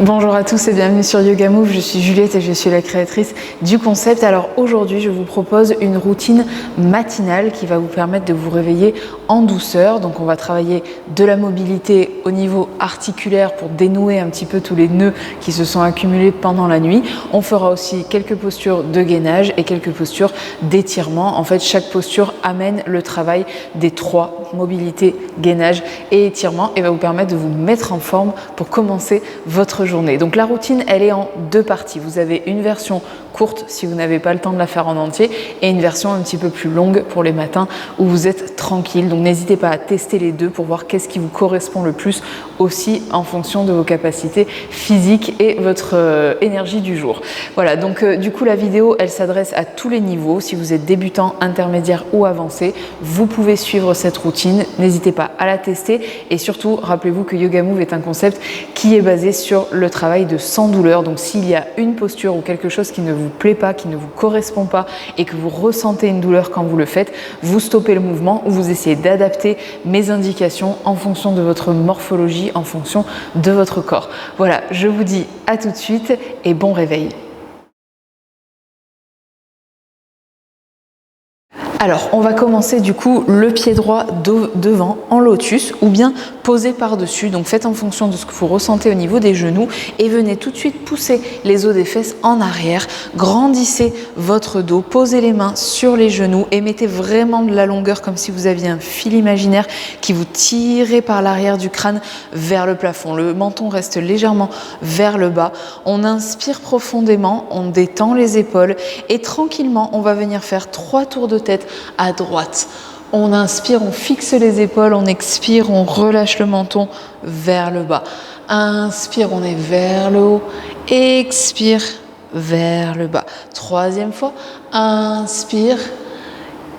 Bonjour à tous et bienvenue sur Yoga Move, je suis Juliette et je suis la créatrice du concept. Alors aujourd'hui je vous propose une routine matinale qui va vous permettre de vous réveiller en douceur. Donc on va travailler de la mobilité au niveau articulaire pour dénouer un petit peu tous les nœuds qui se sont accumulés pendant la nuit. On fera aussi quelques postures de gainage et quelques postures d'étirement. En fait chaque posture amène le travail des trois mobilité, gainage et étirement et va vous permettre de vous mettre en forme pour commencer votre journée. Donc la routine, elle est en deux parties. Vous avez une version courte si vous n'avez pas le temps de la faire en entier et une version un petit peu plus longue pour les matins où vous êtes tranquille. Donc n'hésitez pas à tester les deux pour voir qu'est-ce qui vous correspond le plus aussi en fonction de vos capacités physiques et votre énergie du jour. Voilà, donc du coup la vidéo, elle s'adresse à tous les niveaux. Si vous êtes débutant, intermédiaire ou avancé, vous pouvez suivre cette routine. N'hésitez pas à la tester et surtout, rappelez-vous que Yoga Move est un concept qui est basé sur le travail de sans douleur. Donc s'il y a une posture ou quelque chose qui ne vous plaît pas, qui ne vous correspond pas et que vous ressentez une douleur quand vous le faites, vous stoppez le mouvement ou vous essayez d'adapter mes indications en fonction de votre morphologie, en fonction de votre corps. Voilà, je vous dis à tout de suite et bon réveil. Alors, on va commencer du coup le pied droit devant en lotus ou bien posé par-dessus. Donc faites en fonction de ce que vous ressentez au niveau des genoux et venez tout de suite pousser les os des fesses en arrière. Grandissez votre dos, posez les mains sur les genoux et mettez vraiment de la longueur comme si vous aviez un fil imaginaire qui vous tirait par l'arrière du crâne vers le plafond. Le menton reste légèrement vers le bas. On inspire profondément, on détend les épaules et tranquillement, on va venir faire 3 tours de tête à droite. On inspire, on fixe les épaules, on expire, on relâche le menton vers le bas. Inspire, on est vers le haut. Expire, vers le bas. 3e fois, inspire,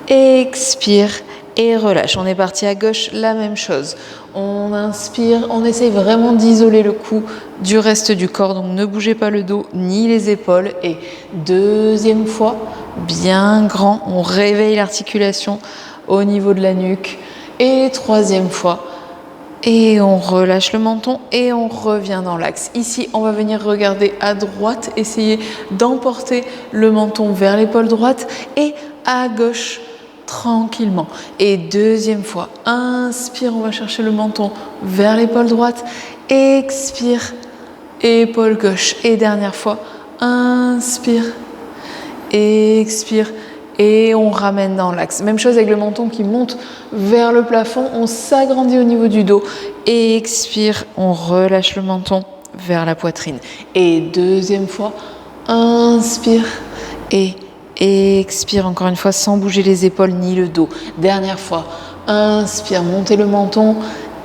expire et relâche. On est parti à gauche, la même chose. On inspire, on essaye vraiment d'isoler le cou du reste du corps, donc ne bougez pas le dos ni les épaules. Et 2e fois, bien grand, on réveille l'articulation au niveau de la nuque. Et 3e fois, et on relâche le menton et on revient dans l'axe. Ici, on va venir regarder à droite, essayer d'emporter le menton vers l'épaule droite et à gauche, tranquillement. Et 2e fois, inspire, on va chercher le menton vers l'épaule droite, expire, épaule gauche. Et dernière fois, inspire, expire et on ramène dans l'axe. Même chose avec le menton qui monte vers le plafond, on s'agrandit au niveau du dos, expire, on relâche le menton vers la poitrine. Et 2e fois, inspire et expire encore une fois sans bouger les épaules ni le dos. Dernière fois, inspire, montez le menton,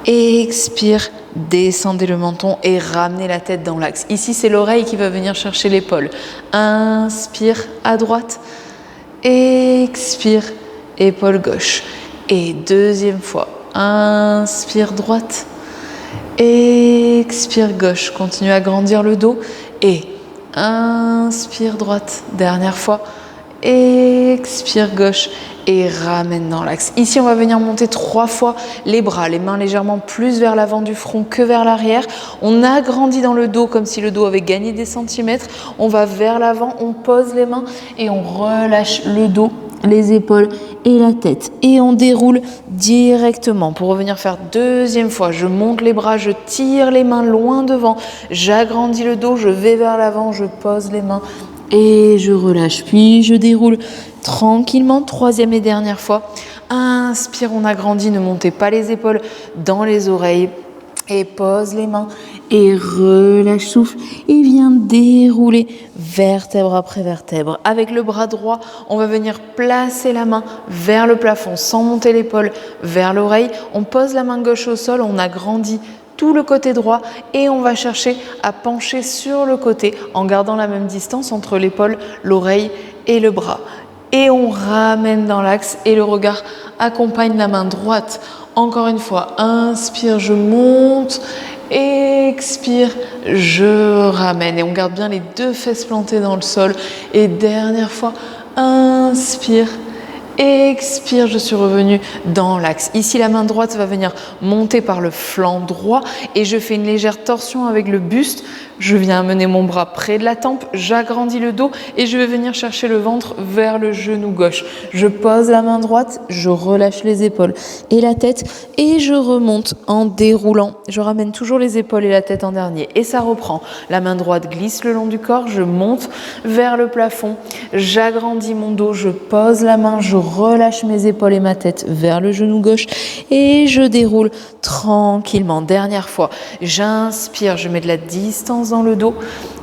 expire, descendez le menton et ramenez la tête dans l'axe. Ici, c'est l'oreille qui va venir chercher l'épaule. Inspire à droite, expire, épaule gauche. Et 2e fois, inspire droite, expire gauche. Continuez à grandir le dos et inspire droite. Dernière fois. Expire gauche et ramène dans l'axe. Ici, on va venir monter 3 fois les bras, les mains légèrement plus vers l'avant du front que vers l'arrière. On agrandit dans le dos comme si le dos avait gagné des centimètres. On va vers l'avant, on pose les mains et on relâche le dos, les épaules et la tête. Et on déroule directement. Pour revenir faire 2e fois, je monte les bras, je tire les mains loin devant, j'agrandis le dos, je vais vers l'avant, je pose les mains et je relâche, puis je déroule tranquillement. 3e et dernière fois, inspire, on agrandit, ne montez pas les épaules dans les oreilles et pose les mains et relâche, souffle et viens dérouler vertèbre après vertèbre. Avec le bras droit, on va venir placer la main vers le plafond sans monter l'épaule vers l'oreille. On pose la main gauche au sol, on agrandit tout le côté droit et on va chercher à pencher sur le côté en gardant la même distance entre l'épaule, l'oreille et le bras. Et on ramène dans l'axe et le regard accompagne la main droite. Encore une fois, inspire, je monte, expire, je ramène. Et on garde bien les 2 fesses plantées dans le sol. Et dernière fois, inspire, Expire, je suis revenue dans l'axe. Ici, la main droite va venir monter par le flanc droit et je fais une légère torsion avec le buste. Je viens amener mon bras près de la tempe, j'agrandis le dos et je vais venir chercher le ventre vers le genou gauche. Je pose la main droite, je relâche les épaules et la tête et je remonte en déroulant. Je ramène toujours les épaules et la tête en dernier et ça reprend. La main droite glisse le long du corps, je monte vers le plafond, j'agrandis mon dos, je pose la main, je relâche mes épaules et ma tête vers le genou gauche et je déroule tranquillement. Dernière fois, j'inspire, je mets de la distance dans le dos,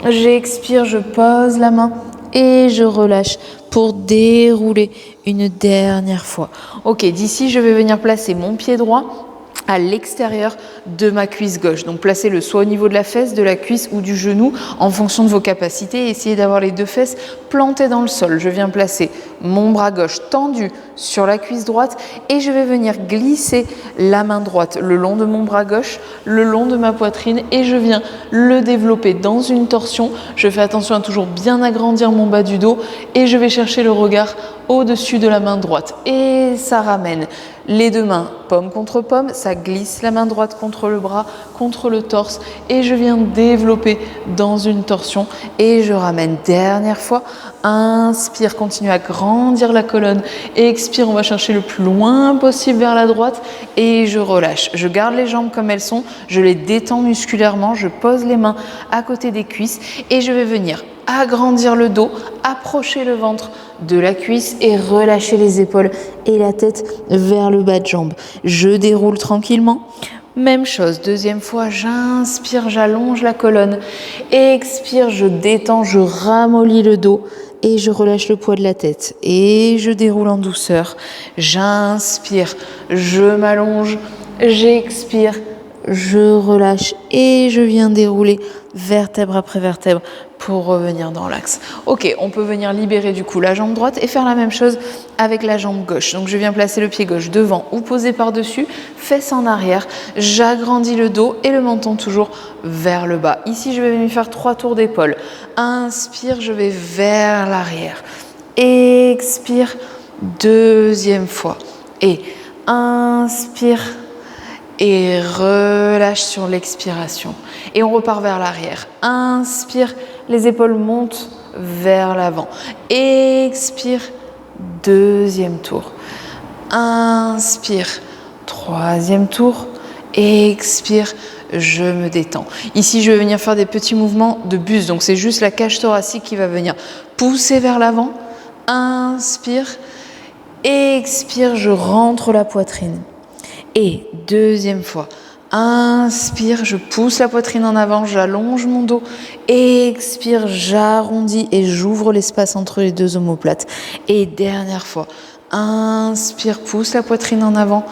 j'expire, je pose la main et je relâche pour dérouler une dernière fois. Ok, d'ici je vais venir placer mon pied droit à l'extérieur de ma cuisse gauche. Donc placez-le soit au niveau de la fesse, de la cuisse ou du genou en fonction de vos capacités. Essayez d'avoir les deux fesses plantées dans le sol. Je viens placer mon bras gauche tendu sur la cuisse droite et je vais venir glisser la main droite le long de mon bras gauche, le long de ma poitrine et je viens le développer dans une torsion. Je fais attention à toujours bien agrandir mon bas du dos et je vais chercher le regard au-dessus de la main droite et ça ramène les deux mains paume contre paume, ça glisse la main droite contre le bras, contre le torse et je viens développer dans une torsion et je ramène. Dernière fois, inspire, continue à grandir la colonne, expire, on va chercher le plus loin possible vers la droite et je relâche. Je garde les jambes comme elles sont, je les détends musculairement, je pose les mains à côté des cuisses et je vais venir agrandir le dos, approcher le ventre de la cuisse et relâcher les épaules et la tête vers le bas de jambe. Je déroule tranquillement. Même chose, deuxième fois, j'inspire, j'allonge la colonne. Expire, je détends, je ramollis le dos et je relâche le poids de la tête. Et je déroule en douceur. J'inspire, je m'allonge, j'expire, je relâche et je viens dérouler vertèbre après vertèbre pour revenir dans l'axe. Ok, on peut venir libérer du coup la jambe droite et faire la même chose avec la jambe gauche. Donc je viens placer le pied gauche devant ou posé par-dessus, fesses en arrière, j'agrandis le dos et le menton toujours vers le bas. Ici, je vais venir faire 3 tours d'épaule. Inspire, je vais vers l'arrière. Expire, deuxième fois. Et inspire, et relâche sur l'expiration. Et on repart vers l'arrière. Inspire, les épaules montent vers l'avant. Expire, deuxième tour. Inspire, troisième tour. Expire, je me détends. Ici, je vais venir faire des petits mouvements de buste. Donc, c'est juste la cage thoracique qui va venir pousser vers l'avant. Inspire, expire, je rentre la poitrine. Et deuxième fois, inspire, je pousse la poitrine en avant, j'allonge mon dos. Expire, j'arrondis et j'ouvre l'espace entre les deux omoplates. Et dernière fois, inspire, pousse la poitrine en avant.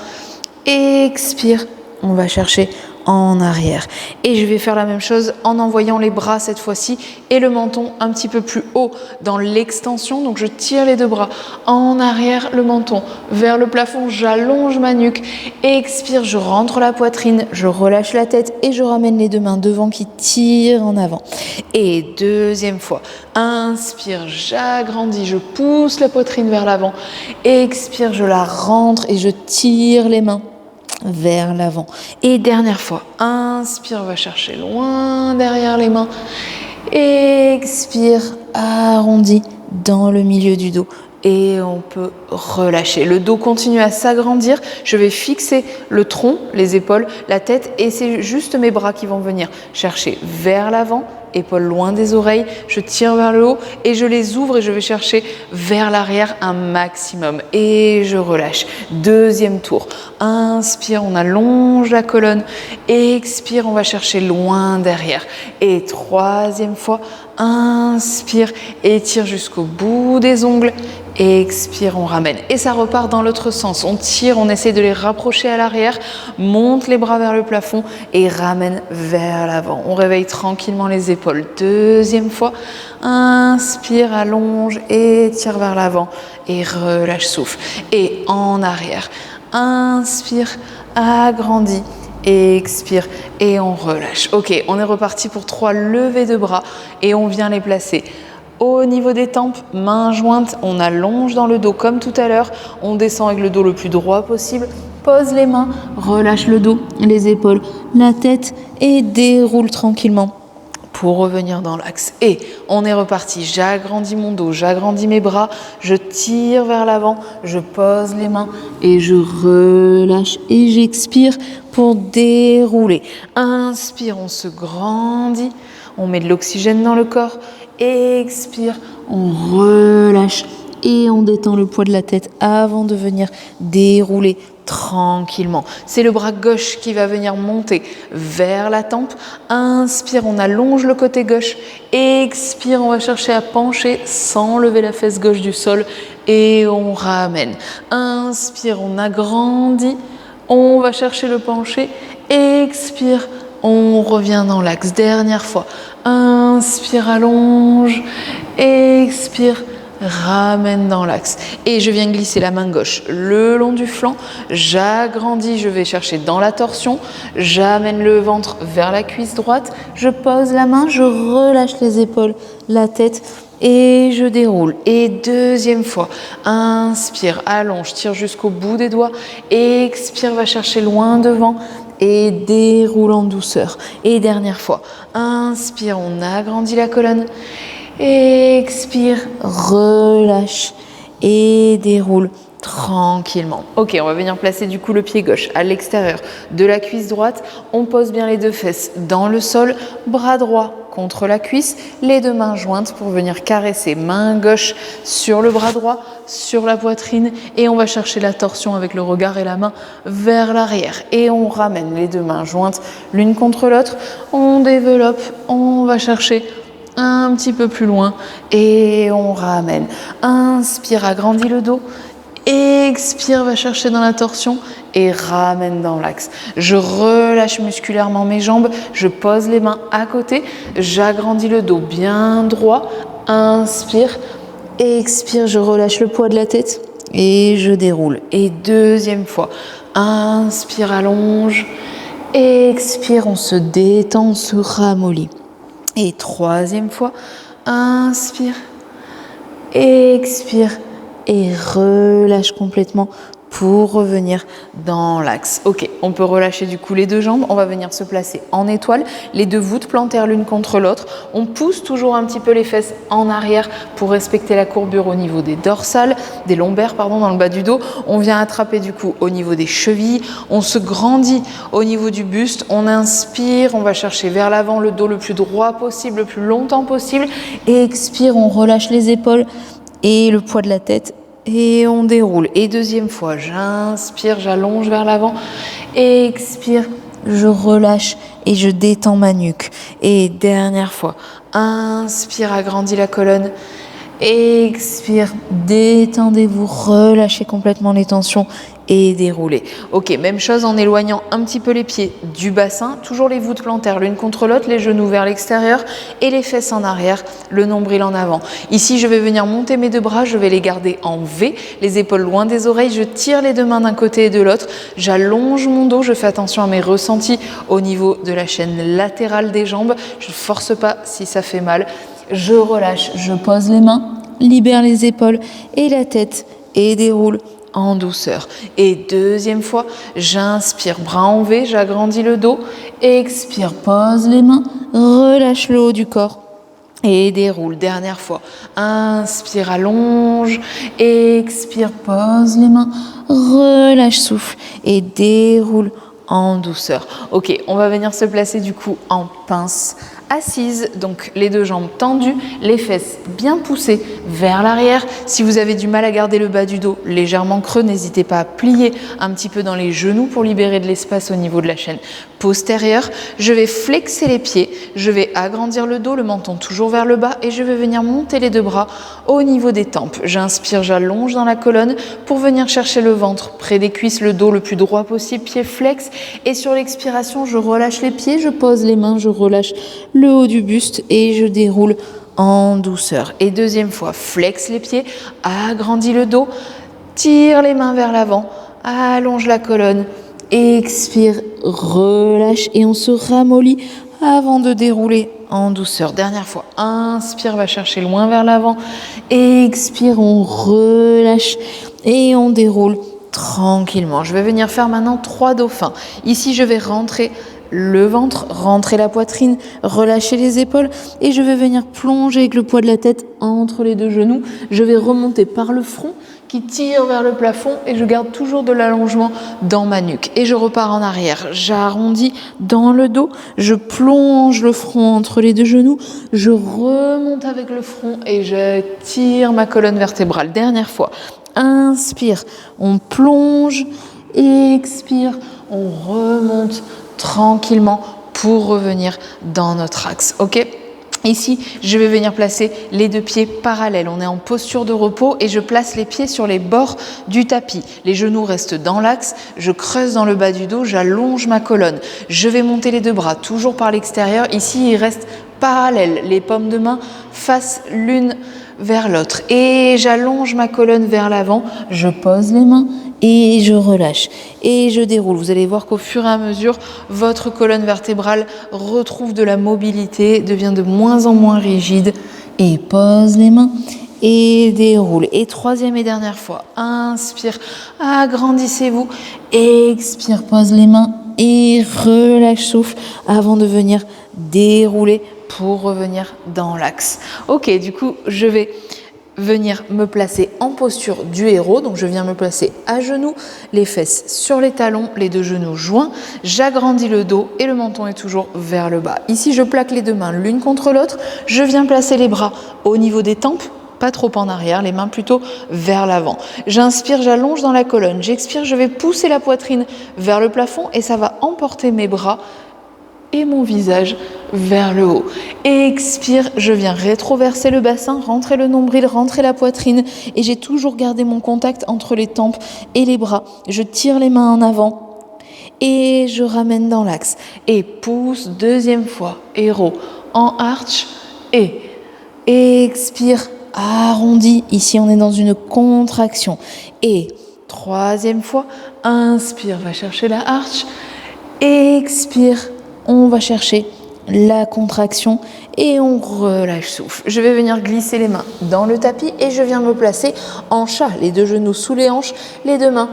Expire, on va chercher en arrière. Et je vais faire la même chose en envoyant les bras cette fois-ci et le menton un petit peu plus haut dans l'extension. Donc je tire les deux bras en arrière, le menton vers le plafond, j'allonge ma nuque. Expire, je rentre la poitrine, je relâche la tête et je ramène les deux mains devant qui tirent en avant. Et deuxième fois, inspire, j'agrandis, je pousse la poitrine vers l'avant. Expire, je la rentre et je tire les mains vers l'avant. Et dernière fois, inspire, on va chercher loin derrière les mains. Expire, arrondi dans le milieu du dos. Et on peut relâcher. Le dos continue à s'agrandir. Je vais fixer le tronc, les épaules, la tête et c'est juste mes bras qui vont venir chercher vers l'avant, épaules loin des oreilles. Je tire vers le haut et je les ouvre et je vais chercher vers l'arrière un maximum. Et je relâche. Deuxième tour. Inspire, on allonge la colonne. Expire, on va chercher loin derrière. Et troisième fois, inspire, étire jusqu'au bout des ongles. Expire, on ramène. Et ça repart dans l'autre sens. On tire, on essaie de les rapprocher à l'arrière, monte les bras vers le plafond et ramène vers l'avant. On réveille tranquillement les épaules. Deuxième fois, inspire, allonge, étire vers l'avant et relâche, souffle. Et en arrière, inspire, agrandis. Expire et on relâche. Ok, on est reparti pour 3 levées de bras et on vient les placer au niveau des tempes, mains jointes, on allonge dans le dos comme tout à l'heure, on descend avec le dos le plus droit possible, pose les mains, relâche le dos, les épaules, la tête et déroule tranquillement pour revenir dans l'axe. Et on est reparti, j'agrandis mon dos, j'agrandis mes bras, je tire vers l'avant, je pose les mains et je relâche et j'expire pour dérouler. Inspire, on se grandit, on met de l'oxygène dans le corps, expire, on relâche et on détend le poids de la tête avant de venir dérouler tranquillement. C'est le bras gauche qui va venir monter vers la tempe. Inspire, on allonge le côté gauche. Expire, on va chercher à pencher sans lever la fesse gauche du sol et on ramène. Inspire, on agrandit. On va chercher le pencher. Expire, on revient dans l'axe. Dernière fois. Inspire, allonge. Expire, ramène dans l'axe. Et je viens glisser la main gauche le long du flanc. J'agrandis, je vais chercher dans la torsion. J'amène le ventre vers la cuisse droite. Je pose la main, je relâche les épaules, la tête et je déroule. Et deuxième fois. Inspire, allonge, tire jusqu'au bout des doigts. Expire, va chercher loin devant. Et déroule en douceur. Et dernière fois. Inspire, on agrandit la colonne. Expire, relâche et déroule tranquillement. Ok, on va venir placer du coup le pied gauche à l'extérieur de la cuisse droite. On pose bien les deux fesses dans le sol, bras droit contre la cuisse, les deux mains jointes pour venir caresser main gauche sur le bras droit, sur la poitrine et on va chercher la torsion avec le regard et la main vers l'arrière et on ramène les deux mains jointes l'une contre l'autre. On développe, on va chercher un petit peu plus loin et on ramène. Inspire, agrandis le dos. Expire, va chercher dans la torsion et ramène dans l'axe. Je relâche musculairement mes jambes, je pose les mains à côté, j'agrandis le dos bien droit. Inspire, expire, je relâche le poids de la tête et je déroule. Et deuxième fois. Inspire, allonge. Expire, on se détend, on se ramollit. Et troisième fois, inspire, expire et relâche complètement pour revenir dans l'axe. Ok, on peut relâcher du coup les deux jambes, on va venir se placer en étoile, les deux voûtes plantaires l'une contre l'autre. On pousse toujours un petit peu les fesses en arrière pour respecter la courbure au niveau des dorsales, des lombaires pardon, dans le bas du dos. On vient attraper du coup au niveau des chevilles, on se grandit au niveau du buste, on inspire, on va chercher vers l'avant le dos le plus droit possible, le plus longtemps possible. Et expire, on relâche les épaules et le poids de la tête. Et on déroule. Et deuxième fois, j'inspire, j'allonge vers l'avant. Expire, je relâche et je détends ma nuque. Et dernière fois, inspire, agrandis la colonne. Expire, détendez-vous, relâchez complètement les tensions et déroulez. Ok, même chose en éloignant un petit peu les pieds du bassin, toujours les voûtes plantaires l'une contre l'autre, les genoux vers l'extérieur et les fesses en arrière, le nombril en avant. Ici, je vais venir monter mes deux bras, je vais les garder en V, les épaules loin des oreilles, je tire les deux mains d'un côté et de l'autre, j'allonge mon dos, je fais attention à mes ressentis au niveau de la chaîne latérale des jambes, je ne force pas si ça fait mal. Je relâche, je pose les mains, libère les épaules et la tête et déroule en douceur. Et deuxième fois, j'inspire, bras en V, j'agrandis le dos, expire, pose les mains, relâche le haut du corps et déroule. Dernière fois, inspire, allonge, expire, pose les mains, relâche, souffle et déroule en douceur. Ok, on va venir se placer du coup en pince assise, donc les deux jambes tendues, les fesses bien poussées vers l'arrière. Si vous avez du mal à garder le bas du dos légèrement creux, n'hésitez pas à plier un petit peu dans les genoux pour libérer de l'espace au niveau de la chaîne postérieure. Je vais flexer les pieds, je vais agrandir le dos, le menton toujours vers le bas et je vais venir monter les deux bras au niveau des tempes. J'inspire, j'allonge dans la colonne pour venir chercher le ventre près des cuisses, le dos le plus droit possible, pied flex et sur l'expiration, je relâche les pieds, je pose les mains, je relâche le haut du buste et je déroule en douceur. Et deuxième fois, flex les pieds, agrandis le dos, tire les mains vers l'avant, allonge la colonne, expire, relâche et on se ramollit avant de dérouler en douceur. Dernière fois, inspire, va chercher loin vers l'avant. Expire, on relâche et on déroule tranquillement. Je vais venir faire maintenant 3 dauphins. Ici, je vais rentrer le ventre, rentrer la poitrine, relâcher les épaules et je vais venir plonger avec le poids de la tête entre les 2 genoux. Je vais remonter par le front qui tire vers le plafond et je garde toujours de l'allongement dans ma nuque. Et je repars en arrière, j'arrondis dans le dos, je plonge le front entre les 2 genoux, je remonte avec le front et je tire ma colonne vertébrale. Dernière fois, inspire, on plonge, expire, on remonte tranquillement pour revenir dans notre axe. Ok ? Ici, je vais venir placer les 2 pieds parallèles. On est en posture de repos et je place les pieds sur les bords du tapis. Les genoux restent dans l'axe, je creuse dans le bas du dos, j'allonge ma colonne. Je vais monter les 2 bras, toujours par l'extérieur. Ici, ils restent parallèles, les paumes de main face l'une vers l'autre. Et j'allonge ma colonne vers l'avant, je pose les mains et je relâche et je déroule. Vous allez voir qu'au fur et à mesure, votre colonne vertébrale retrouve de la mobilité, devient de moins en moins rigide et pose les mains et déroule. Et 3e et dernière fois, inspire, agrandissez-vous, expire, pose les mains et relâche, souffle avant de venir dérouler pour revenir dans l'axe. Ok, du coup, je vais venir me placer en posture du héros. Donc, je viens me placer à genoux, les fesses sur les talons, les 2 genoux joints. J'agrandis le dos et le menton est toujours vers le bas. Ici, je plaque les 2 mains l'une contre l'autre. Je viens placer les bras au niveau des tempes, pas trop en arrière, les mains plutôt vers l'avant. J'inspire, j'allonge dans la colonne. J'expire, je vais pousser la poitrine vers le plafond et ça va emporter mes bras et mon visage vers le haut. Expire, je viens rétroverser le bassin, rentrer le nombril, rentrer la poitrine et j'ai toujours gardé mon contact entre les tempes et les bras. Je tire les mains en avant et je ramène dans l'axe. Et pousse, 2e fois, héros en arch et expire, arrondi. Ici, on est dans une contraction. Et 3e fois, inspire, va chercher la arch, expire, on va chercher la contraction et on relâche souffle. Je vais venir glisser les mains dans le tapis et je viens me placer en chat, les 2 genoux sous les hanches, les 2 mains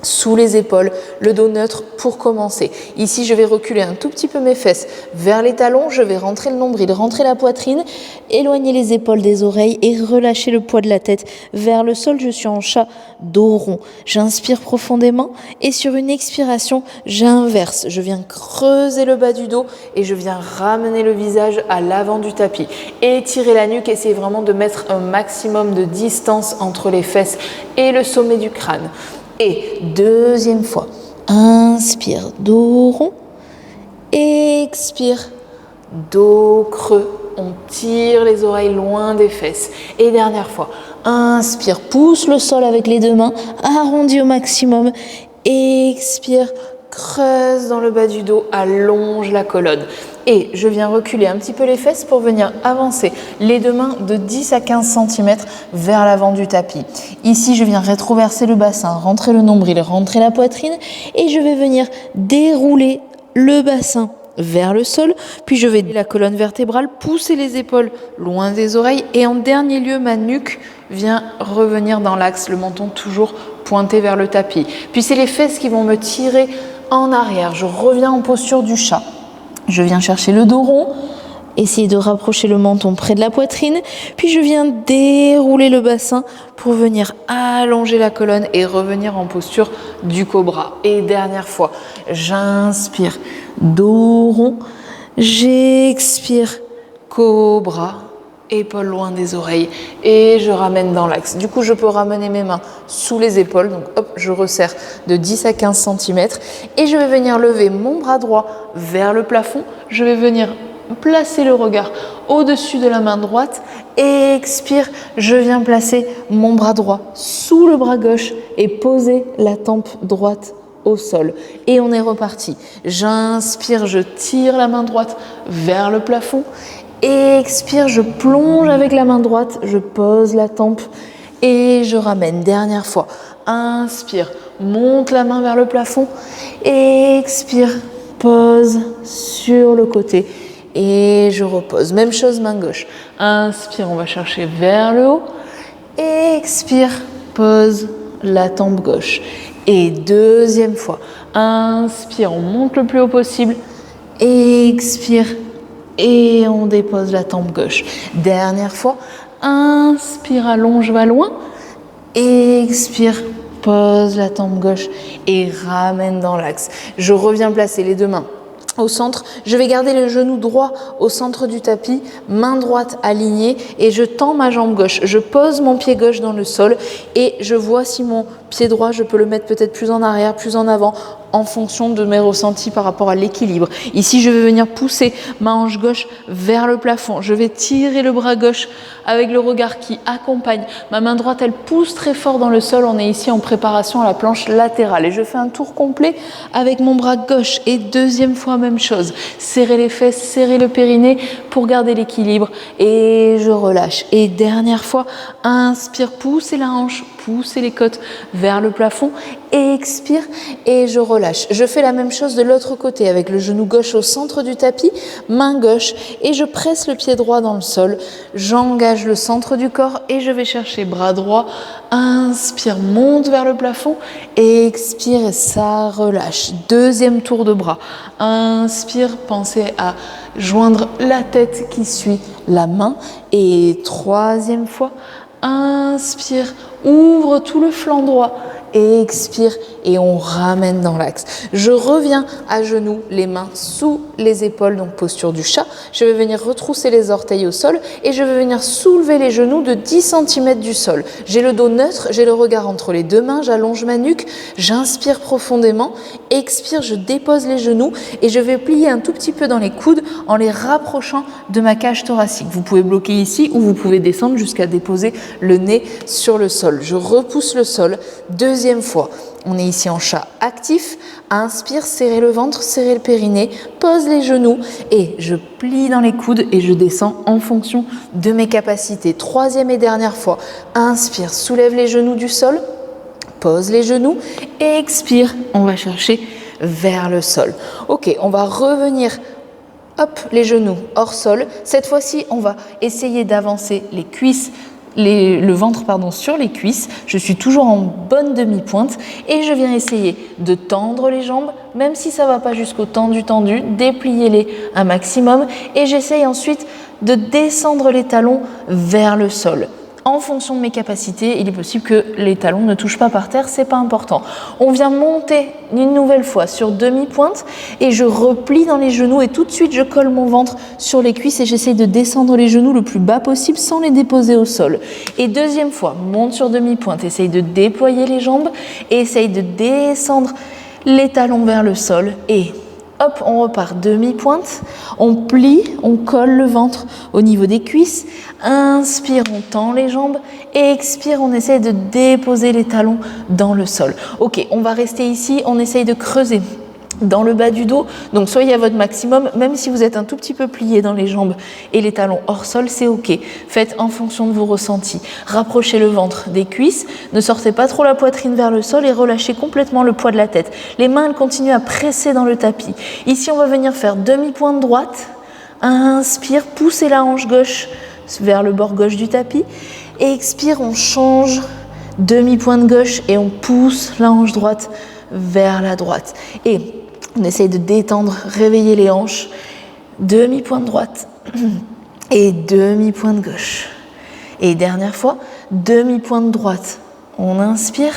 sous les épaules, le dos neutre pour commencer. Ici, je vais reculer un tout petit peu mes fesses vers les talons, je vais rentrer le nombril, rentrer la poitrine, éloigner les épaules des oreilles et relâcher le poids de la tête vers le sol. Je suis en chat, dos rond. J'inspire profondément et sur une expiration, j'inverse. Je viens creuser le bas du dos et je viens ramener le visage à l'avant du tapis. Étirer la nuque, essayez vraiment de mettre un maximum de distance entre les fesses et le sommet du crâne. Et 2e fois, inspire, dos rond, expire, dos creux, on tire les oreilles loin des fesses. Et dernière fois, inspire, pousse le sol avec les 2 mains, arrondis au maximum, expire, creuse dans le bas du dos, allonge la colonne. Et je viens reculer un petit peu les fesses pour venir avancer les 2 mains de 10 à 15 cm vers l'avant du tapis. Ici, je viens rétroverser le bassin, rentrer le nombril, rentrer la poitrine et je vais venir dérouler le bassin vers le sol, puis je vais la colonne vertébrale, pousser les épaules loin des oreilles et en dernier lieu, ma nuque vient revenir dans l'axe, le menton toujours pointé vers le tapis. Puis c'est les fesses qui vont me tirer en arrière. Je reviens en posture du chat. Je viens chercher le dos rond, essayer de rapprocher le menton près de la poitrine, puis je viens dérouler le bassin pour venir allonger la colonne et revenir en posture du cobra. Et dernière fois, j'inspire, dos rond, j'expire, cobra, épaules loin des oreilles et je ramène dans l'axe. Du coup, je peux ramener mes mains sous les épaules, donc hop, je resserre de 10 à 15 cm et je vais venir lever mon bras droit vers le plafond. Je vais venir placer le regard au-dessus de la main droite et expire, je viens placer mon bras droit sous le bras gauche et poser la tempe droite au sol. Et on est reparti. J'inspire, je tire la main droite vers le plafond. Expire, je plonge avec la main droite, je pose la tempe et je ramène. Dernière fois. Inspire, monte la main vers le plafond. Expire, pose sur le côté et je repose. Même chose, main gauche. Inspire, on va chercher vers le haut. Expire, pose la tempe gauche. Et deuxième fois. Inspire, on monte le plus haut possible. Expire et on dépose la tempe gauche. Dernière fois. Inspire, allonge, va loin. Expire, pose la tempe gauche et ramène dans l'axe. Je reviens placer les deux mains au centre. Je vais garder le genou droit au centre du tapis, main droite alignée et je tends ma jambe gauche. Je pose mon pied gauche dans le sol et je vois si mon pied droit, je peux le mettre peut-être plus en arrière, plus en avant, en fonction de mes ressentis par rapport à l'équilibre. Ici, je vais venir pousser ma hanche gauche vers le plafond. Je vais tirer le bras gauche avec le regard qui accompagne. Ma main droite, elle pousse très fort dans le sol. On est ici en préparation à la planche latérale. Et je fais un tour complet avec mon bras gauche. Et deuxième fois, même chose. Serrer les fesses, serrer le périnée pour garder l'équilibre. Et je relâche. Et dernière fois, inspire, poussez la hanche, poussez les côtes vers le plafond. Expire et je relâche. Je fais la même chose de l'autre côté avec le genou gauche au centre du tapis, main gauche et je presse le pied droit dans le sol. J'engage le centre du corps et je vais chercher bras droit. Inspire, monte vers le plafond. Expire et ça relâche. Deuxième tour de bras. Inspire, pensez à joindre la tête qui suit la main. Et troisième fois, inspire, ouvre tout le flanc droit. Expire et on ramène dans l'axe. Je reviens à genoux, les mains sous les épaules, donc posture du chat. Je vais venir retrousser les orteils au sol et je vais venir soulever les genoux de 10 cm du sol. J'ai le dos neutre, j'ai le regard entre les deux mains, j'allonge ma nuque, j'inspire profondément, expire, je dépose les genoux et je vais plier un tout petit peu dans les coudes en les rapprochant de ma cage thoracique. Vous pouvez bloquer ici ou vous pouvez descendre jusqu'à déposer le nez sur le sol. Je repousse le sol. Deuxième fois, on est ici en chat actif. Inspire, serrez le ventre, serrez le périnée, pose les genoux et je plie dans les coudes et je descends en fonction de mes capacités. Troisième et dernière fois, inspire, soulève les genoux du sol, pose les genoux et expire, on va chercher vers le sol. Ok, on va revenir. Hop, les genoux hors sol. Cette fois-ci, on va essayer d'avancer les cuisses, le ventre sur les cuisses. Je suis toujours en bonne demi-pointe et je viens essayer de tendre les jambes, même si ça ne va pas jusqu'au tendu, dépliez-les un maximum et j'essaye ensuite de descendre les talons vers le sol. En fonction de mes capacités, il est possible que les talons ne touchent pas par terre, c'est pas important. On vient monter une nouvelle fois sur demi-pointe et je replie dans les genoux et tout de suite je colle mon ventre sur les cuisses et j'essaye de descendre les genoux le plus bas possible sans les déposer au sol. Et deuxième fois, monte sur demi-pointe, essaye de déployer les jambes et essaye de descendre les talons vers le sol et hop, on repart demi-pointe, on plie, on colle le ventre au niveau des cuisses, inspire, on tend les jambes, et expire, on essaie de déposer les talons dans le sol. Ok, on va rester ici, on essaye de creuser dans le bas du dos, donc soyez à votre maximum, même si vous êtes un tout petit peu plié dans les jambes et les talons hors sol, c'est ok. Faites en fonction de vos ressentis. Rapprochez le ventre des cuisses, ne sortez pas trop la poitrine vers le sol et relâchez complètement le poids de la tête. Les mains, elles continuent à presser dans le tapis. Ici, on va venir faire demi-pointe droite. Inspire, poussez la hanche gauche vers le bord gauche du tapis. Expire, on change demi-pointe gauche et on pousse la hanche droite vers la droite. Et on essaye de détendre, réveiller les hanches. Demi-pointe droite et demi-pointe gauche. Et dernière fois, demi-pointe droite. On inspire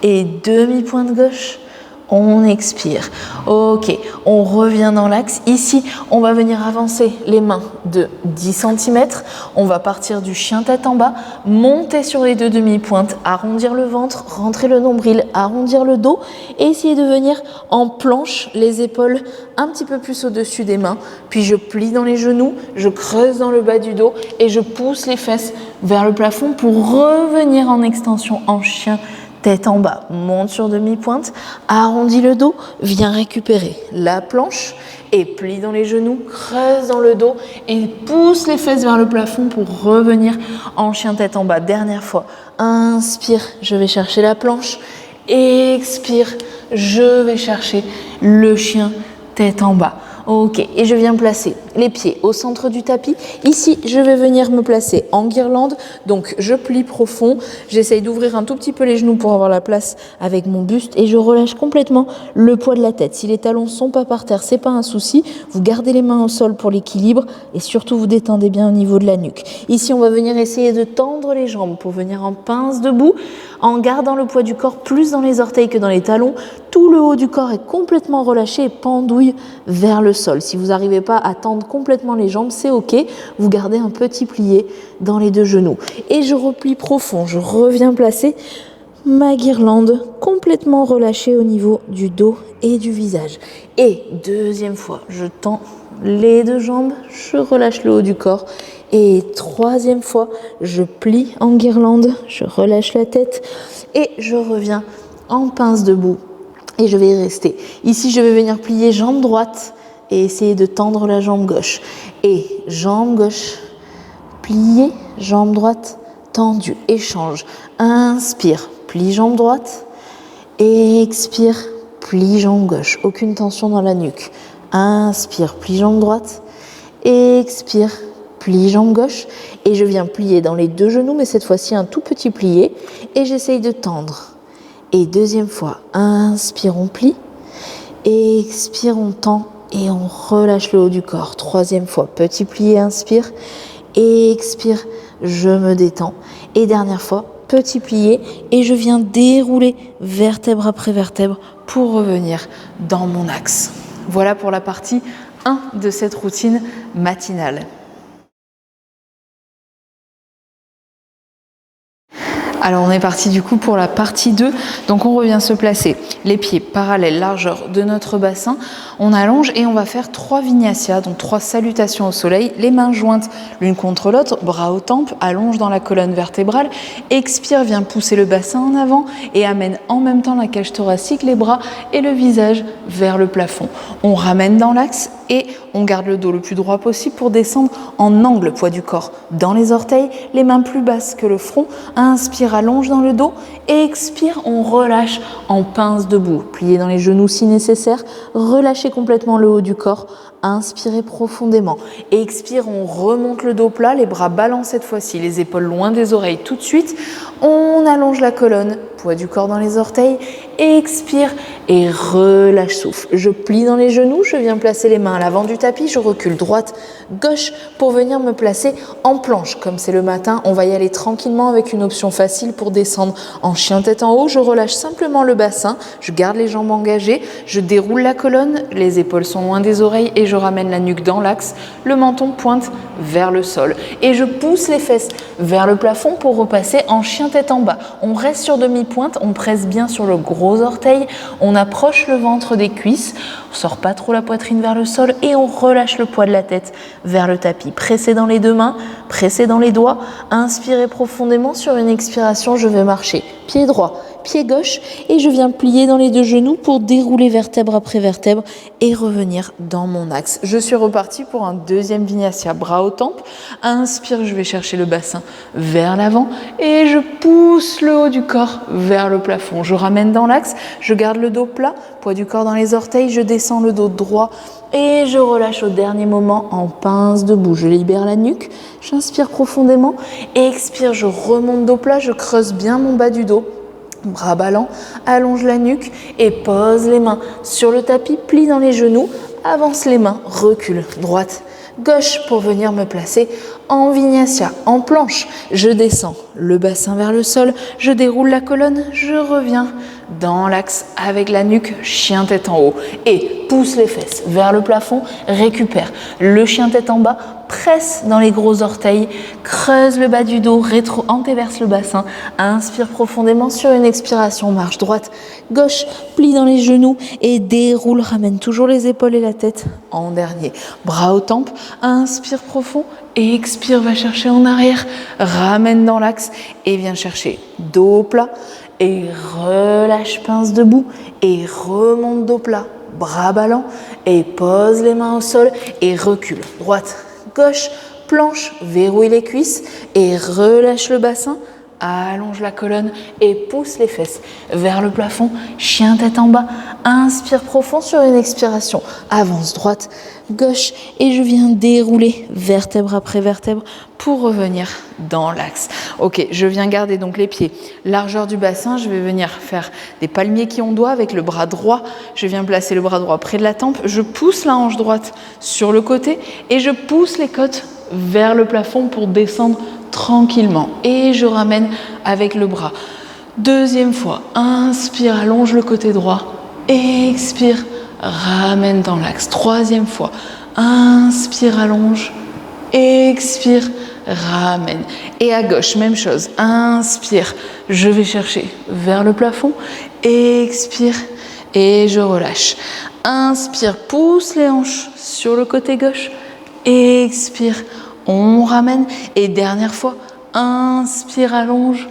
et demi-pointe gauche. On expire. Ok, on revient dans l'axe. Ici, on va venir avancer les mains de 10 cm. On va partir du chien tête en bas, monter sur les deux demi-pointes, arrondir le ventre, rentrer le nombril, arrondir le dos et essayer de venir en planche, les épaules un petit peu plus au-dessus des mains. Puis je plie dans les genoux, je creuse dans le bas du dos et je pousse les fesses vers le plafond pour revenir en extension en chien tête en bas, monte sur demi-pointe, arrondis le dos, viens récupérer la planche et plie dans les genoux, creuse dans le dos et pousse les fesses vers le plafond pour revenir en chien tête en bas. Dernière fois, inspire, je vais chercher la planche, expire, je vais chercher le chien tête en bas. Ok, et je viens placer les pieds au centre du tapis. Ici, je vais venir me placer en guirlande. Donc, je plie profond. J'essaye d'ouvrir un tout petit peu les genoux pour avoir la place avec mon buste et je relâche complètement le poids de la tête. Si les talons ne sont pas par terre, c'est pas un souci. Vous gardez les mains au sol pour l'équilibre et surtout vous détendez bien au niveau de la nuque. Ici, on va venir essayer de tendre les jambes pour venir en pince debout en gardant le poids du corps plus dans les orteils que dans les talons. Tout le haut du corps est complètement relâché et pendouille vers le sol. Si vous n'arrivez pas à tendre complètement les jambes, c'est ok. Vous gardez un petit plié dans les deux genoux. Et je replie profond. Je reviens placer ma guirlande complètement relâchée au niveau du dos et du visage. Et deuxième fois, je tends les deux jambes, je relâche le haut du corps. Et troisième fois, je plie en guirlande, je relâche la tête et je reviens en pince debout. Et je vais y rester. Ici, je vais venir plier jambe droite et essayer de tendre la jambe gauche. Et jambe gauche, pliée, jambe droite, tendue. Échange. Inspire, plie jambe droite. Expire, plie jambe gauche. Aucune tension dans la nuque. Inspire, plie jambe droite. Expire, plie jambe gauche. Et je viens plier dans les deux genoux, mais cette fois-ci un tout petit plié. Et j'essaye de tendre. Et deuxième fois, inspire, on plie, expire, on tend et on relâche le haut du corps. Troisième fois, petit plié, inspire, expire, je me détends. Et dernière fois, petit plié et je viens dérouler vertèbre après vertèbre pour revenir dans mon axe. Voilà pour la partie 1 de cette routine matinale. Alors on est parti du coup pour la partie 2, donc on revient se placer les pieds parallèles, largeur de notre bassin, on allonge et on va faire 3 vinyasa, donc 3 salutations au soleil, les mains jointes l'une contre l'autre, bras aux tempes, allonge dans la colonne vertébrale, expire, vient pousser le bassin en avant et amène en même temps la cage thoracique, les bras et le visage vers le plafond. On ramène dans l'axe et on garde le dos le plus droit possible pour descendre en angle, poids du corps dans les orteils, les mains plus basses que le front. Inspire, allonge dans le dos. Expire, on relâche en pince debout. Pliez dans les genoux si nécessaire. Relâchez complètement le haut du corps. Inspirez profondément. Expire, on remonte le dos plat, les bras balancent cette fois-ci, les épaules loin des oreilles tout de suite. On allonge la colonne, poids du corps dans les orteils. Expire et relâche souffle. Je plie dans les genoux, je viens placer les mains à l'avant du tapis, je recule droite, gauche pour venir me placer en planche. Comme c'est le matin, on va y aller tranquillement avec une option facile pour descendre en chien tête en haut. Je relâche simplement le bassin, je garde les jambes engagées, je déroule la colonne, les épaules sont loin des oreilles et je ramène la nuque dans l'axe, le menton pointe vers le sol. Et je pousse les fesses vers le plafond pour repasser en chien tête en bas. On reste sur demi-pointe, on presse bien sur le gros orteil, on approche le ventre des cuisses, on sort pas trop la poitrine vers le sol et on relâche le poids de la tête vers le tapis. Pressez dans les deux mains, pressez dans les doigts, inspirez profondément. Sur une expiration, je vais marcher pied droit, pied gauche et je viens plier dans les deux genoux pour dérouler vertèbre après vertèbre et revenir dans mon axe. Je suis repartie pour un deuxième vinyasa, bras aux tempes. Inspire, je vais chercher le bassin vers l'avant et je pousse le haut du corps vers le plafond. Je ramène dans l'axe, je garde le dos plat, poids du corps dans les orteils, je descends le dos droit et je relâche au dernier moment en pince debout. Je libère la nuque, j'inspire profondément, expire, je remonte dos plat, je creuse bien mon bas du dos. Bras ballants, allonge la nuque et pose les mains sur le tapis, plie dans les genoux, avance les mains, recule, droite, gauche pour venir me placer en vinyasa, en planche. Je descends le bassin vers le sol, je déroule la colonne, je reviens dans l'axe avec la nuque, chien tête en haut et pousse les fesses vers le plafond, récupère le chien tête en bas, presse dans les gros orteils, creuse le bas du dos, antéverse le bassin, inspire profondément. Sur une expiration, marche droite, gauche, plie dans les genoux et déroule, ramène toujours les épaules et la tête en dernier. Bras aux tempes, inspire profond et expire, va chercher en arrière, ramène dans l'axe et viens chercher dos plat et relâche pince debout et remonte dos plat, bras ballants et pose les mains au sol et recule, droite, gauche, planche, verrouille les cuisses et relâche le bassin, allonge la colonne et pousse les fesses vers le plafond, chien tête en bas, inspire profond sur une expiration, avance droite, gauche et je viens dérouler vertèbre après vertèbre pour revenir dans l'axe. Ok, je viens garder donc les pieds, largeur du bassin, je vais venir faire des palmiers qui ont doigt avec le bras droit, je viens placer le bras droit près de la tempe, je pousse la hanche droite sur le côté et je pousse les côtes vers le plafond pour descendre tranquillement et je ramène avec le bras. Deuxième fois, inspire, allonge le côté droit, expire, ramène dans l'axe. Troisième fois, inspire, allonge, expire, ramène. Et à gauche, même chose, inspire, je vais chercher vers le plafond, expire et je relâche. Inspire, pousse les hanches sur le côté gauche, expire, on ramène et dernière fois, inspire, allonge,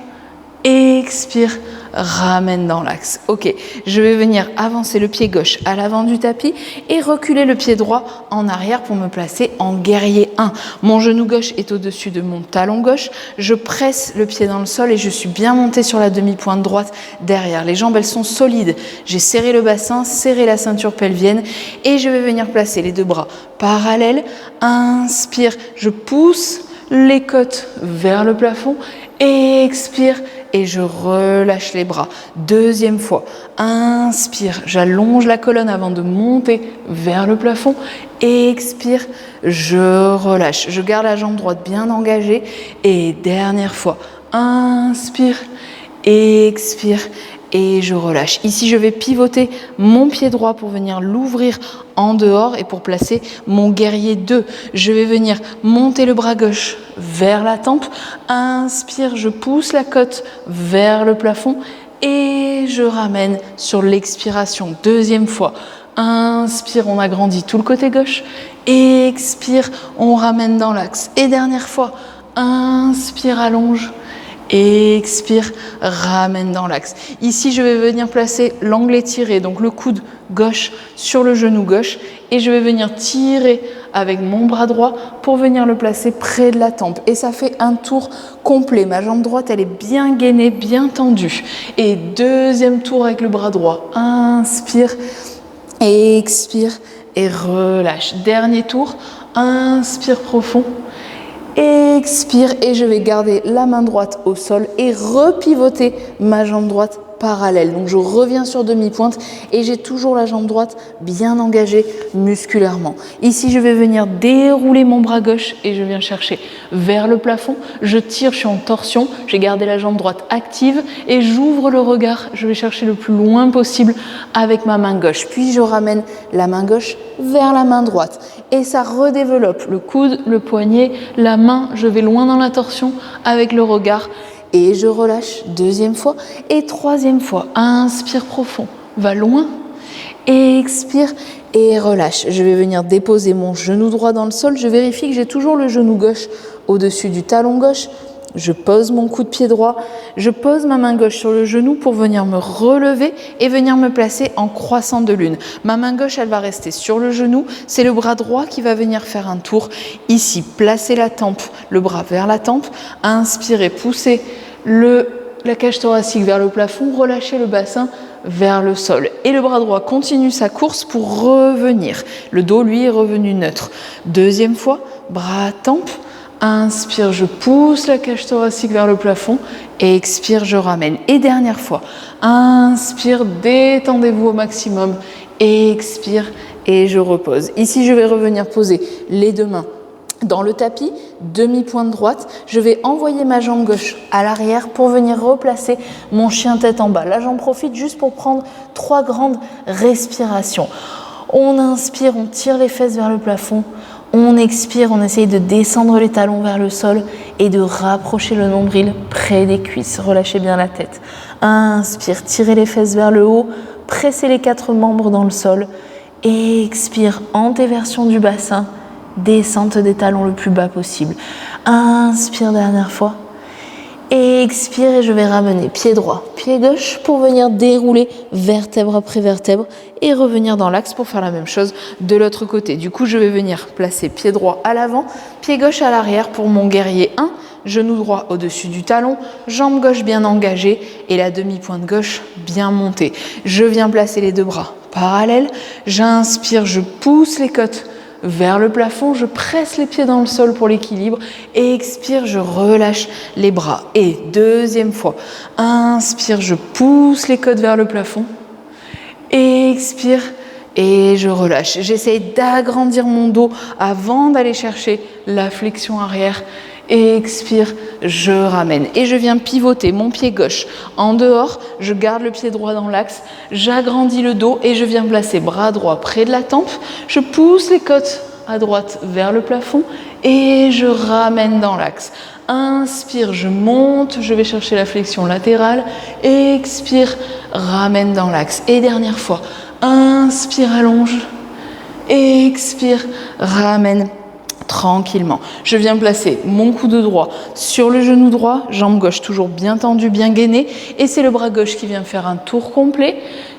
expire, ramène dans l'axe. Ok, je vais venir avancer le pied gauche à l'avant du tapis et reculer le pied droit en arrière pour me placer en guerrier 1. Mon genou gauche est au-dessus de mon talon gauche, je presse le pied dans le sol et je suis bien montée sur la demi-pointe droite derrière. Les jambes, elles sont solides. J'ai serré le bassin, serré la ceinture pelvienne et je vais venir placer les deux bras parallèles. Inspire, je pousse les côtes vers le plafond, expire et je relâche les bras. Deuxième fois, inspire, j'allonge la colonne avant de monter vers le plafond, expire, je relâche. Je garde la jambe droite bien engagée et dernière fois, inspire, expire et je relâche. Ici, je vais pivoter mon pied droit pour venir l'ouvrir en dehors et pour placer mon guerrier 2. Je vais venir monter le bras gauche vers la tempe. Inspire, je pousse la côte vers le plafond et je ramène sur l'expiration. Deuxième fois. Inspire, on agrandit tout le côté gauche. Expire, on ramène dans l'axe. Et dernière fois. Inspire, allonge. Expire, ramène dans l'axe. Ici, je vais venir placer l'angle étiré, donc le coude gauche sur le genou gauche et je vais venir tirer avec mon bras droit pour venir le placer près de la tempe. Et ça fait un tour complet. Ma jambe droite, elle est bien gainée, bien tendue. Et deuxième tour avec le bras droit. Inspire, expire et relâche. Dernier tour. Inspire profond. Expire et je vais garder la main droite au sol et repivoter ma jambe droite parallèle. Donc je reviens sur demi-pointe et j'ai toujours la jambe droite bien engagée musculairement. Ici, je vais venir dérouler mon bras gauche et je viens chercher vers le plafond. Je tire, je suis en torsion, j'ai gardé la jambe droite active et j'ouvre le regard. Je vais chercher le plus loin possible avec ma main gauche. Puis je ramène la main gauche vers la main droite et ça redéveloppe le coude, le poignet, la main. Je vais loin dans la torsion avec le regard. Et je relâche, deuxième fois et troisième fois. Inspire profond, va loin, expire et relâche. Je vais venir déposer mon genou droit dans le sol. Je vérifie que j'ai toujours le genou gauche au-dessus du talon gauche. Je pose mon coup de pied droit, je pose ma main gauche sur le genou pour venir me relever et venir me placer en croissant de lune. Ma main gauche, elle va rester sur le genou. C'est le bras droit qui va venir faire un tour. Ici, placer la tempe, le bras vers la tempe. Inspirez, poussez la cage thoracique vers le plafond, relâchez le bassin vers le sol. Et le bras droit continue sa course pour revenir. Le dos, lui, est revenu neutre. Deuxième fois, bras à tempe. Inspire, je pousse la cage thoracique vers le plafond. Et expire, je ramène. Et dernière fois, inspire, détendez-vous au maximum. Expire et je repose. Ici, je vais revenir poser les deux mains dans le tapis, demi-pointe droite, je vais envoyer ma jambe gauche à l'arrière pour venir replacer mon chien tête en bas. Là, j'en profite juste pour prendre 3 grandes respirations. On inspire, on tire les fesses vers le plafond. On expire, on essaye de descendre les talons vers le sol et de rapprocher le nombril près des cuisses. Relâchez bien la tête. Inspire, tirez les fesses vers le haut, pressez les 4 membres dans le sol. Expire, antéversion du bassin. Descente des talons le plus bas possible. Inspire, dernière fois. Expire et je vais ramener pied droit, pied gauche pour venir dérouler vertèbre après vertèbre et revenir dans l'axe pour faire la même chose de l'autre côté. Du coup, je vais venir placer pied droit à l'avant, pied gauche à l'arrière pour mon guerrier 1, genou droit au-dessus du talon, jambe gauche bien engagée et la demi-pointe gauche bien montée. Je viens placer les deux bras parallèles, j'inspire, je pousse les côtes vers le plafond, je presse les pieds dans le sol pour l'équilibre et expire, je relâche les bras. Et deuxième fois, inspire, je pousse les côtes vers le plafond, expire et je relâche. J'essaye d'agrandir mon dos avant d'aller chercher la flexion arrière. Expire, je ramène et je viens pivoter mon pied gauche en dehors, je garde le pied droit dans l'axe, j'agrandis le dos et je viens placer bras droit près de la tempe, je pousse les côtes à droite vers le plafond et je ramène dans l'axe. Inspire, je monte, je vais chercher la flexion latérale, expire, ramène dans l'axe et dernière fois, inspire, allonge, expire, ramène tranquillement. Je viens placer mon coude droit sur le genou droit, jambe gauche toujours bien tendue, bien gainée, et c'est le bras gauche qui vient faire un tour complet.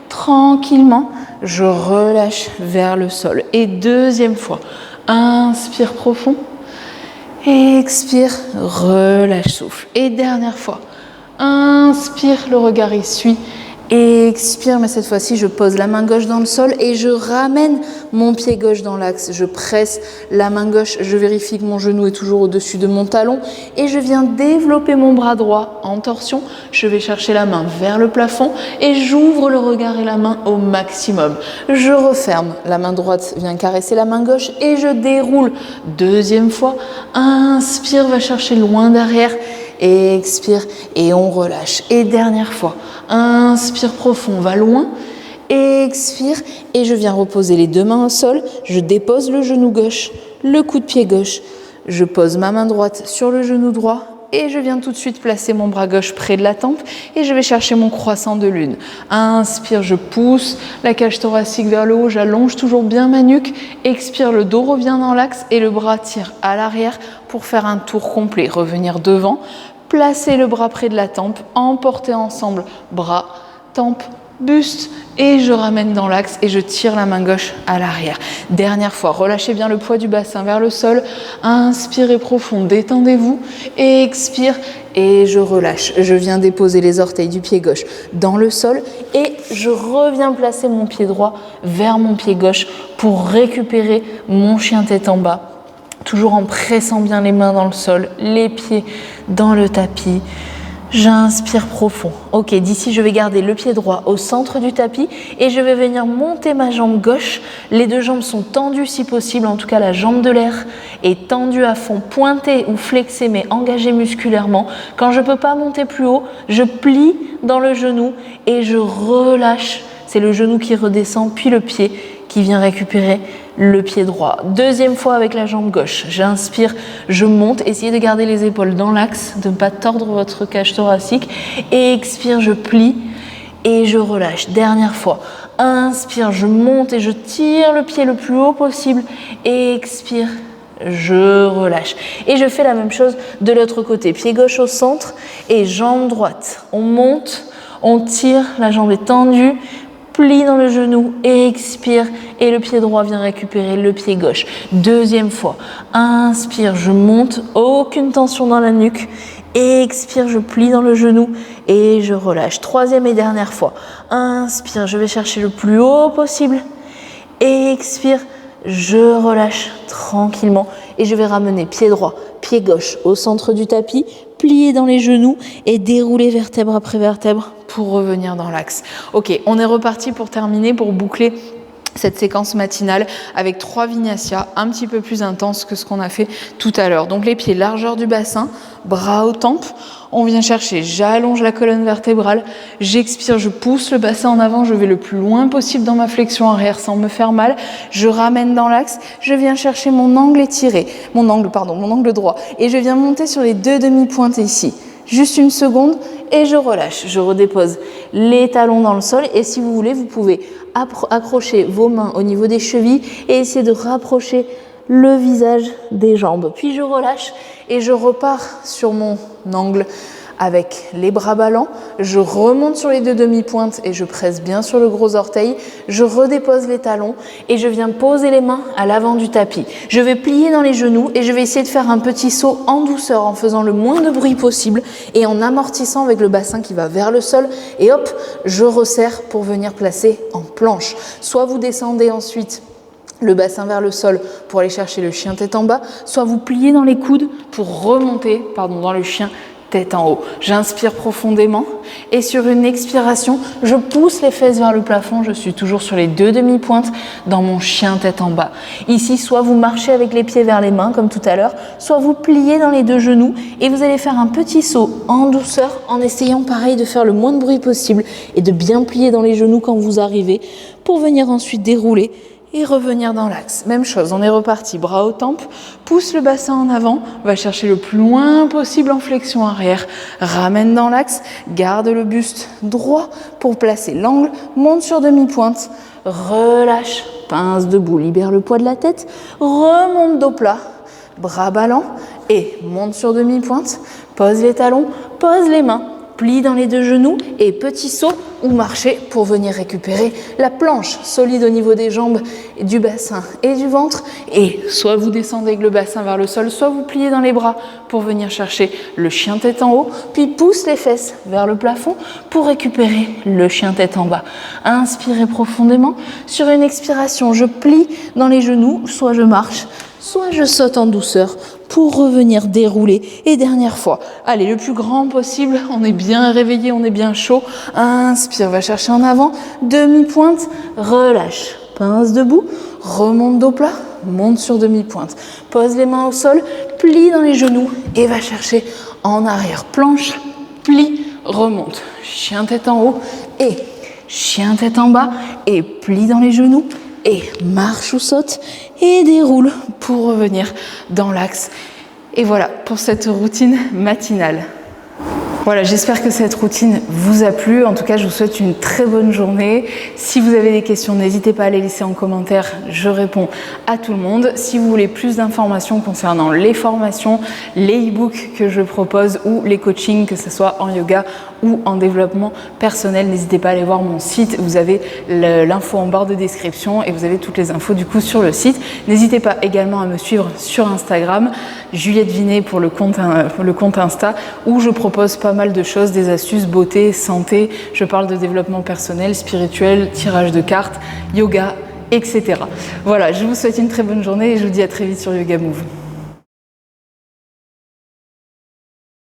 Tranquillement, je relâche vers le sol. Et deuxième fois, inspire profond, expire, relâche souffle. Et dernière fois, inspire, le regard essuie. Expire, mais cette fois-ci, je pose la main gauche dans le sol et je ramène mon pied gauche dans l'axe. Je presse la main gauche, je vérifie que mon genou est toujours au-dessus de mon talon et je viens développer mon bras droit en torsion. Je vais chercher la main vers le plafond et j'ouvre le regard et la main au maximum. Je referme, la main droite vient caresser la main gauche et je déroule. Deuxième fois, inspire, va chercher loin derrière. Expire et on relâche. Et dernière fois, inspire profond, va loin, expire et je viens reposer les deux mains au sol, je dépose le genou gauche, le coup de pied gauche, je pose ma main droite sur le genou droit et je viens tout de suite placer mon bras gauche près de la tempe et je vais chercher mon croissant de lune. Inspire, je pousse la cage thoracique vers le haut, j'allonge toujours bien ma nuque, expire, le dos revient dans l'axe et le bras tire à l'arrière pour faire un tour complet, revenir devant, placer le bras près de la tempe, emporter ensemble bras, tempe, buste et je ramène dans l'axe et je tire la main gauche à l'arrière. Dernière fois, relâchez bien le poids du bassin vers le sol, inspirez profond, détendez-vous, expire et je relâche. Je viens déposer les orteils du pied gauche dans le sol et je reviens placer mon pied droit vers mon pied gauche pour récupérer mon chien tête en bas. Toujours en pressant bien les mains dans le sol, les pieds dans le tapis. J'inspire profond. Ok, d'ici je vais garder le pied droit au centre du tapis et je vais venir monter ma jambe gauche. Les deux jambes sont tendues si possible, en tout cas la jambe de l'air est tendue à fond, pointée ou flexée mais engagée musculairement. Quand je ne peux pas monter plus haut, je plie dans le genou et je relâche. C'est le genou qui redescend, puis le pied qui vient récupérer le pied droit. Deuxième fois avec la jambe gauche. J'inspire, je monte. Essayez de garder les épaules dans l'axe, de ne pas tordre votre cage thoracique. Et expire, je plie et je relâche. Dernière fois. Inspire, je monte et je tire le pied le plus haut possible. Et expire, je relâche. Et je fais la même chose de l'autre côté. Pied gauche au centre et jambe droite. On monte, on tire, la jambe est tendue. Plie dans le genou et expire et le pied droit vient récupérer le pied gauche. Deuxième fois, inspire, je monte, aucune tension dans la nuque, expire, je plie dans le genou et je relâche. Troisième et dernière fois, inspire, je vais chercher le plus haut possible, expire, je relâche tranquillement et je vais ramener pied droit, pied gauche au centre du tapis, plier dans les genoux et dérouler vertèbre après vertèbre pour revenir dans l'axe. Ok, on est reparti pour terminer, pour boucler cette séquence matinale avec 3 vinyasa un petit peu plus intenses que ce qu'on a fait tout à l'heure. Donc les pieds largeur du bassin, bras aux tempes, on vient chercher, j'allonge la colonne vertébrale, j'expire, je pousse le bassin en avant, je vais le plus loin possible dans ma flexion arrière sans me faire mal, je ramène dans l'axe, je viens chercher mon angle étiré, mon angle droit, et je viens monter sur les 2 demi-pointes ici. Juste une seconde et je relâche. Je redépose les talons dans le sol et si vous voulez, vous pouvez accrocher vos mains au niveau des chevilles et essayer de rapprocher le visage des jambes. Puis je relâche et je repars sur mon angle avec les bras ballants. Je remonte sur les deux demi-pointes et je presse bien sur le gros orteil. Je redépose les talons et je viens poser les mains à l'avant du tapis. Je vais plier dans les genoux et je vais essayer de faire un petit saut en douceur en faisant le moins de bruit possible et en amortissant avec le bassin qui va vers le sol. Et hop, je resserre pour venir placer en planche. Soit vous descendez ensuite le bassin vers le sol pour aller chercher le chien tête en bas, soit vous pliez dans les coudes pour remonter dans le chien tête en haut. J'inspire profondément et sur une expiration, je pousse les fesses vers le plafond. Je suis toujours sur les deux demi-pointes dans mon chien tête en bas. Ici, soit vous marchez avec les pieds vers les mains comme tout à l'heure, soit vous pliez dans les deux genoux et vous allez faire un petit saut en douceur en essayant pareil de faire le moins de bruit possible et de bien plier dans les genoux quand vous arrivez pour venir ensuite dérouler et revenir dans l'axe. Même chose, on est reparti, bras aux tempes, pousse le bassin en avant, on va chercher le plus loin possible en flexion arrière, ramène dans l'axe, garde le buste droit pour placer l'angle, monte sur demi-pointe, relâche, pince debout, libère le poids de la tête, remonte dos plat, bras ballants et monte sur demi-pointe, pose les talons, pose les mains, plie dans les deux genoux et petit saut ou marcher pour venir récupérer la planche solide au niveau des jambes, du bassin et du ventre. Et soit vous descendez avec le bassin vers le sol, soit vous pliez dans les bras pour venir chercher le chien tête en haut, puis pousse les fesses vers le plafond pour récupérer le chien tête en bas. Inspirez profondément. Sur une expiration, je plie dans les genoux, soit je marche, soit je saute en douceur pour revenir dérouler. Et dernière fois, allez, le plus grand possible, on est bien réveillé, on est bien chaud. Inspire, va chercher en avant, demi-pointe, relâche, pince debout, remonte dos plat, monte sur demi-pointe. Pose les mains au sol, plie dans les genoux et va chercher en arrière. Planche, plie, remonte. Chien tête en haut et chien tête en bas et plie dans les genoux. Et marche ou saute et déroule pour revenir dans l'axe. Et voilà pour cette routine matinale. Voilà, j'espère que cette routine vous a plu. En tout cas, je vous souhaite une très bonne journée. Si vous avez des questions, n'hésitez pas à les laisser en commentaire. Je réponds à tout le monde. Si vous voulez plus d'informations concernant les formations, les e-books que je propose ou les coachings, que ce soit en yoga ou en développement personnel, n'hésitez pas à aller voir mon site. Vous avez l'info en barre de description et vous avez toutes les infos du coup sur le site. N'hésitez pas également à me suivre sur Instagram, Juliette Vinet pour le compte Insta, où je propose pas mal de choses, des astuces, beauté, santé. Je parle de développement personnel, spirituel, tirage de cartes, yoga, etc. Voilà, je vous souhaite une très bonne journée et je vous dis à très vite sur Yoga Move.